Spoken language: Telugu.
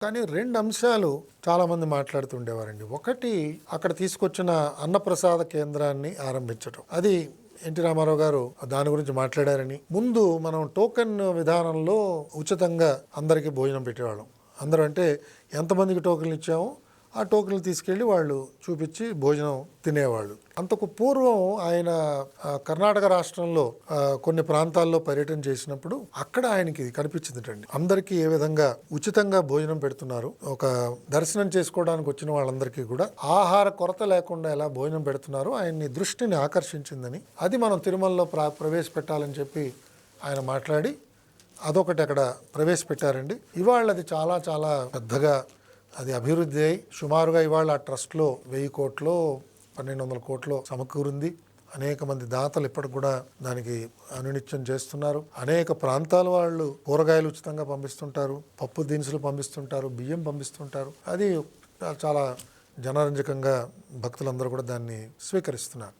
కానీ 2 అంశాలు చాలామంది మాట్లాడుతుండేవారండి. ఒకటి, అక్కడ తీసుకొచ్చిన అన్నప్రసాద కేంద్రాన్ని ఆరంభించటం. అది ఎన్టీ రామారావు గారు దాని గురించి మాట్లాడారని. ముందు మనం టోకెన్ విధానంలో ఉచితంగా అందరికీ భోజనం పెట్టేవాళ్ళం. అందరూ అంటే ఎంతమందికి టోకెన్లు ఇచ్చామో ఆ టోకెన్లు తీసుకెళ్ళి వాళ్ళు చూపించి భోజనం తినేవాళ్ళు. అంతకు పూర్వం ఆయన కర్ణాటక రాష్ట్రంలో కొన్ని ప్రాంతాల్లో పర్యటన చేసినప్పుడు అక్కడ ఆయనకి కనిపించిందండి. అందరికీ ఏ విధంగా ఉచితంగా భోజనం పెడుతున్నారు, ఒక దర్శనం చేసుకోవడానికి వచ్చిన వాళ్ళందరికీ కూడా ఆహార కొరత లేకుండా ఎలా భోజనం పెడుతున్నారు ఆయన్ని దృష్టిని ఆకర్షించిందని, అది మనం తిరుమలలో ప్రవేశపెట్టాలని చెప్పి ఆయన మాట్లాడి అదొకటి అక్కడ ప్రవేశపెట్టారండి. ఇవాళ అది చాలా చాలా పెద్దగా అది అభివృద్ధి అయి సుమారుగా ఇవాళ ఆ ట్రస్ట్లో 1000 కోట్లు 1200 కోట్లు సమకూరింది. అనేక మంది దాతలు ఇప్పటికి కూడా దానికి అనునిత్యం చేస్తున్నారు. అనేక ప్రాంతాల వాళ్ళు కూరగాయలు ఉచితంగా పంపిస్తుంటారు, పప్పు దినుసులు పంపిస్తుంటారు, బియ్యం పంపిస్తుంటారు. అది చాలా జనరంజకంగా భక్తులందరూ కూడా దాన్ని స్వీకరిస్తున్నారు.